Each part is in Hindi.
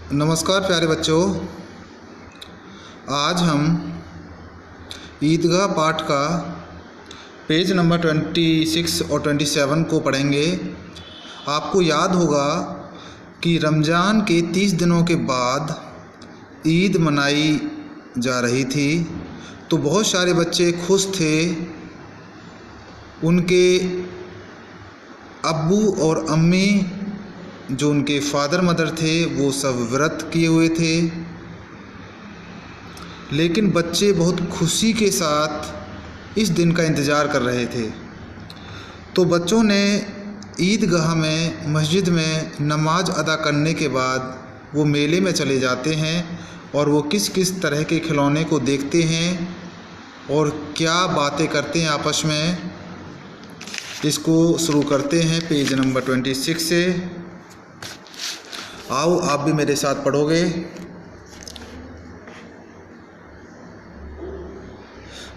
नमस्कार प्यारे बच्चों, आज हम ईदगाह पाठ का पेज नंबर 26 और 27 को पढ़ेंगे। आपको याद होगा कि रमज़ान के 30 दिनों के बाद ईद मनाई जा रही थी, तो बहुत सारे बच्चे खुश थे। उनके अब्बू और अम्मी, जो उनके फादर मदर थे, वो सब व्रत किए हुए थे। लेकिन बच्चे बहुत खुशी के साथ इस दिन का इंतज़ार कर रहे थे। तो बच्चों ने ईदगाह में, मस्जिद में नमाज अदा करने के बाद वो मेले में चले जाते हैं और वो किस किस तरह के खिलौने को देखते हैं और क्या बातें करते हैं आपस में। इसको शुरू करते हैं पेज नंबर 26 से। आओ, आप भी मेरे साथ पढ़ोगे।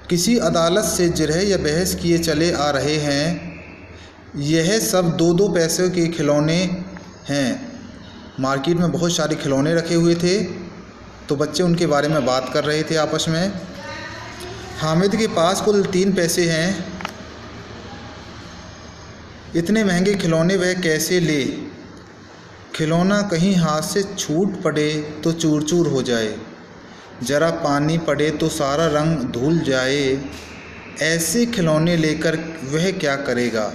किसी अदालत से जिरह या बहस किए चले आ रहे हैं। यह सब 2-2 पैसे के खिलौने हैं। मार्केट में बहुत सारे खिलौने रखे हुए थे, तो बच्चे उनके बारे में बात कर रहे थे आपस में। हामिद के पास कुल 3 पैसे हैं। इतने महंगे खिलौने वह कैसे ले? खिलौना कहीं हाथ से छूट पड़े तो चूर चूर हो जाए, ज़रा पानी पड़े तो सारा रंग धुल जाए। ऐसे खिलौने लेकर वह क्या करेगा?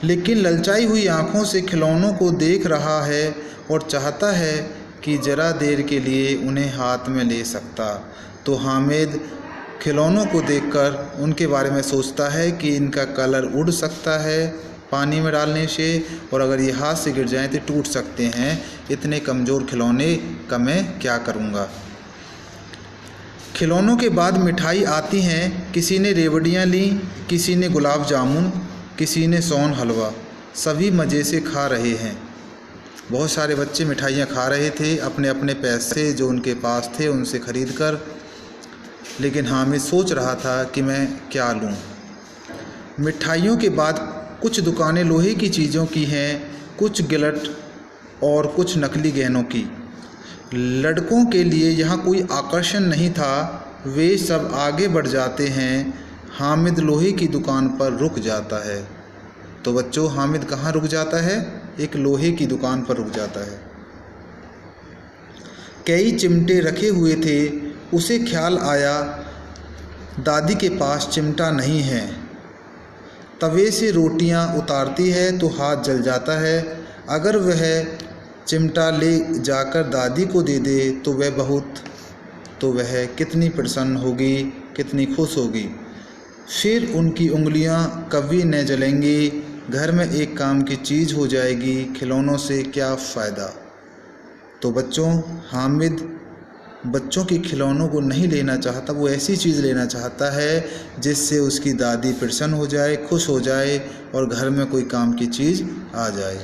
लेकिन ललचाई हुई आँखों से खिलौनों को देख रहा है और चाहता है कि ज़रा देर के लिए उन्हें हाथ में ले सकता। तो हामिद खिलौनों को देखकर उनके बारे में सोचता है कि इनका कलर उड़ सकता है पानी में डालने से, और अगर ये हाथ से गिर जाएं तो टूट सकते हैं। इतने कमज़ोर खिलौने का मैं क्या करूँगा? खिलौनों के बाद मिठाई आती हैं। किसी ने रेवड़ियाँ लीं, किसी ने गुलाब जामुन, किसी ने सोन हलवा। सभी मज़े से खा रहे हैं। बहुत सारे बच्चे मिठाइयाँ खा रहे थे अपने अपने पैसे जो उनके पास थे उनसे ख़रीद कर। लेकिन हामिद सोच रहा था कि मैं क्या लूँ। मिठाइयों के बाद कुछ दुकानें लोहे की चीज़ों की हैं, कुछ गिलट और कुछ नकली गहनों की। लड़कों के लिए यहाँ कोई आकर्षण नहीं था। वे सब आगे बढ़ जाते हैं। हामिद लोहे की दुकान पर रुक जाता है। तो बच्चों, हामिद कहाँ रुक जाता है? एक लोहे की दुकान पर रुक जाता है। कई चिमटे रखे हुए थे। उसे ख्याल आया, दादी के पास चिमटा नहीं है। तवे से रोटियां उतारती है तो हाथ जल जाता है। अगर वह चिमटा ले जाकर दादी को दे दे तो वह कितनी प्रसन्न होगी, कितनी खुश होगी। फिर उनकी उंगलियां कभी न जलेंगी। घर में एक काम की चीज़ हो जाएगी। खिलौनों से क्या फ़ायदा? तो बच्चों, हामिद बच्चों के खिलौनों को नहीं लेना चाहता। वो ऐसी चीज़ लेना चाहता है जिससे उसकी दादी प्रसन्न हो जाए, खुश हो जाए और घर में कोई काम की चीज़ आ जाए।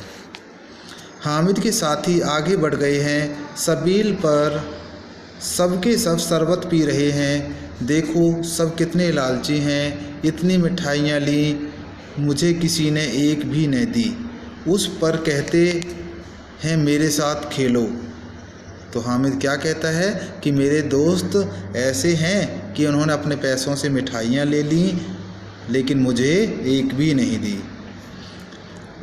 हामिद के साथी आगे बढ़ गए हैं। सबील पर सबके सब शरबत पी रहे हैं। देखो सब कितने लालची हैं। इतनी मिठाइयाँ ली, मुझे किसी ने एक भी न दी। उस पर कहते हैं मेरे साथ खेलो। तो हामिद क्या कहता है कि मेरे दोस्त ऐसे हैं कि उन्होंने अपने पैसों से मिठाइयाँ ले लीं, लेकिन मुझे एक भी नहीं दी,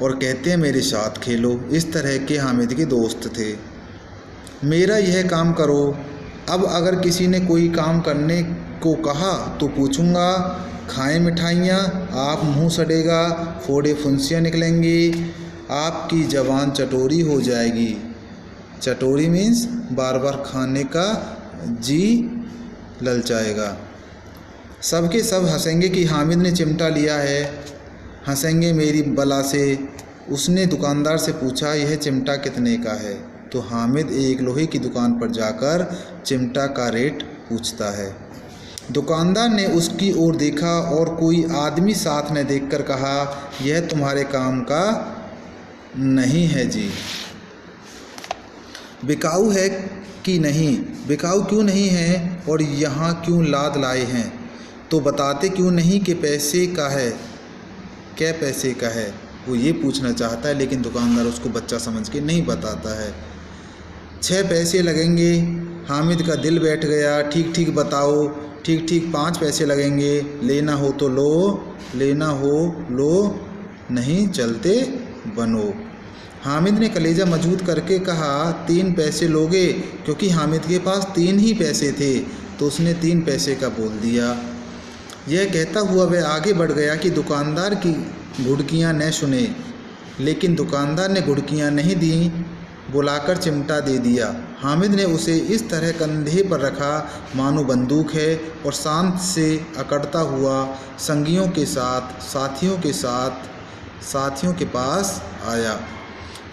और कहते हैं मेरे साथ खेलो। इस तरह के हामिद के दोस्त थे। मेरा यह काम करो। अब अगर किसी ने कोई काम करने को कहा तो पूछूंगा, खाएं मिठाइयाँ, आप मुंह सड़ेगा, फोड़े फुंसियाँ निकलेंगी, आपकी ज़बान चटोरी हो जाएगी। चटोरी मीन्स बार बार खाने का जी ललचाएगा। सबके सब हंसेंगे कि हामिद ने चिमटा लिया है। हंसेंगे मेरी बला से। उसने दुकानदार से पूछा, यह चिमटा कितने का है? तो हामिद एक लोहे की दुकान पर जाकर चिमटा का रेट पूछता है। दुकानदार ने उसकी ओर देखा और कोई आदमी साथ ने देखकर कहा, यह तुम्हारे काम का नहीं है जी। बिकाऊ है कि नहीं? बिकाऊ क्यों नहीं है और यहाँ क्यों लाद लाए हैं? तो बताते क्यों नहीं कि पैसे का है? क्या पैसे का है? वो ये पूछना चाहता है, लेकिन दुकानदार उसको बच्चा समझ के नहीं बताता है। 6 पैसे लगेंगे। हामिद का दिल बैठ गया। ठीक ठीक बताओ। ठीक ठीक 5 पैसे लगेंगे। लेना हो तो लो, लेना हो लो, नहीं चलते बनो। हामिद ने कलेजा मजबूत करके कहा 3 पैसे लोगे, क्योंकि हामिद के पास 3 ही पैसे थे, तो उसने 3 पैसे का बोल दिया। यह कहता हुआ वह आगे बढ़ गया कि दुकानदार की घुड़कियाँ न सुने, लेकिन दुकानदार ने घुड़कियाँ नहीं दी, बुलाकर चिमटा दे दिया। हामिद ने उसे इस तरह कंधे पर रखा मानो बंदूक है, और शांत से अकड़ता हुआ संगियों के साथ साथियों के पास आया।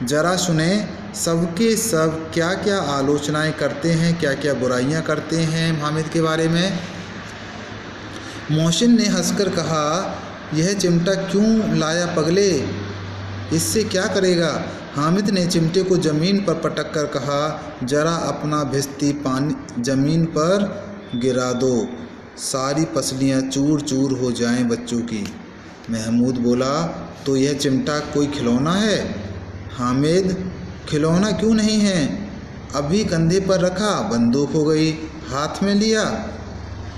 जरा सुने सबके सब क्या क्या आलोचनाएं करते हैं, क्या क्या बुराइयां करते हैं हामिद के बारे में। मोहसिन ने हंसकर कहा, यह चिमटा क्यों लाया पगले, इससे क्या करेगा। हामिद ने चिमटे को ज़मीन पर पटक कर कहा, जरा अपना भिश्ती पानी ज़मीन पर गिरा दो, सारी पसलियाँ चूर चूर हो जाएं बच्चों की। महमूद बोला, तो यह चिमटा कोई खिलौना है। हामिद, खिलौना क्यों नहीं है, अभी कंधे पर रखा बंदूक हो गई, हाथ में लिया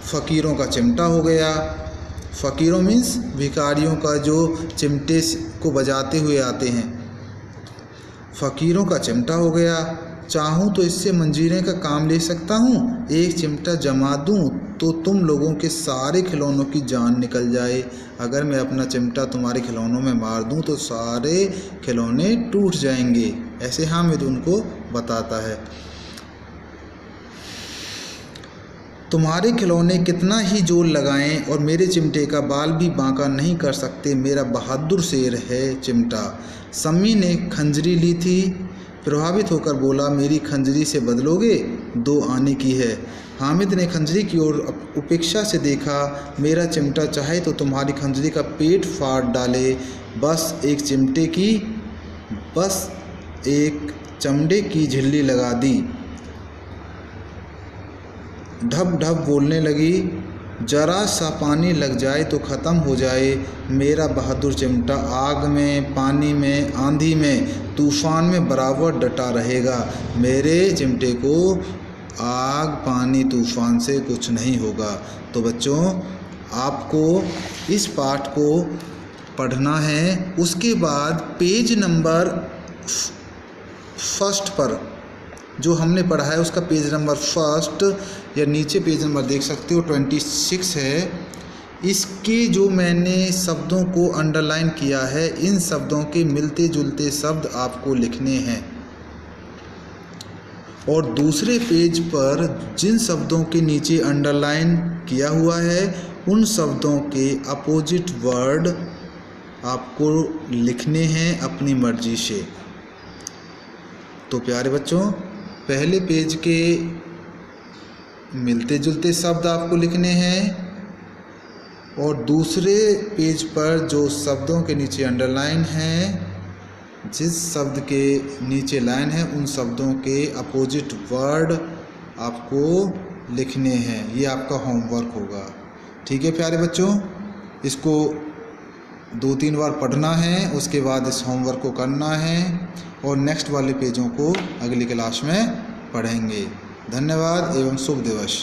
फ़कीरों का चिमटा हो गया। फ़कीरों मीन्स भिखारियों का, जो चिमटे को बजाते हुए आते हैं। फ़कीरों का चिमटा हो गया। चाहूँ तो इससे मंजीरे का काम ले सकता हूँ। एक चिमटा जमा दूँ तो तुम लोगों के सारे खिलौनों की जान निकल जाए। अगर मैं अपना चिमटा तुम्हारे खिलौनों में मार दूँ तो सारे खिलौने टूट जाएंगे। ऐसे हामिद उनको बताता है। तुम्हारे खिलौने कितना ही जोर लगाएं और मेरे चिमटे का बाल भी बांका नहीं कर सकते। मेरा बहादुर शेर है चिमटा। सम्मी ने खंजरी ली थी, प्रभावित होकर बोला, मेरी खंजरी से बदलोगे, 2 आने की है। हामिद ने खंजरी की ओर उपेक्षा से देखा। मेरा चिमटा चाहे तो तुम्हारी खंजरी का पेट फाड़ डाले, बस एक चमड़े की झिल्ली लगा दी। ढप ढप बोलने लगी, जरा सा पानी लग जाए तो ख़त्म हो जाए। मेरा बहादुर चिमटा आग में, पानी में, आंधी में, तूफ़ान में बराबर डटा रहेगा। मेरे चिमटे को आग, पानी, तूफ़ान से कुछ नहीं होगा। तो बच्चों, आपको इस पाठ को पढ़ना है। उसके बाद पेज नंबर 1 पर जो हमने पढ़ा है उसका पेज नंबर 1 या नीचे पेज नंबर देख सकते हो 26 है। इसके जो मैंने शब्दों को अंडरलाइन किया है, इन शब्दों के मिलते जुलते शब्द आपको लिखने हैं, और दूसरे पेज पर जिन शब्दों के नीचे अंडरलाइन किया हुआ है उन शब्दों के अपोजिट वर्ड आपको लिखने हैं अपनी मर्जी से। तो प्यारे बच्चों, पहले पेज के मिलते जुलते शब्द आपको लिखने हैं, और दूसरे पेज पर जो शब्दों के नीचे अंडरलाइन है, जिस शब्द के नीचे लाइन है, उन शब्दों के अपोजिट वर्ड आपको लिखने हैं। ये आपका होमवर्क होगा। ठीक है प्यारे बच्चों, इसको 2-3 बार पढ़ना है, उसके बाद इस होमवर्क को करना है, और नेक्स्ट वाले पेजों को अगली क्लास में पढ़ेंगे। धन्यवाद एवं शुभ दिवस।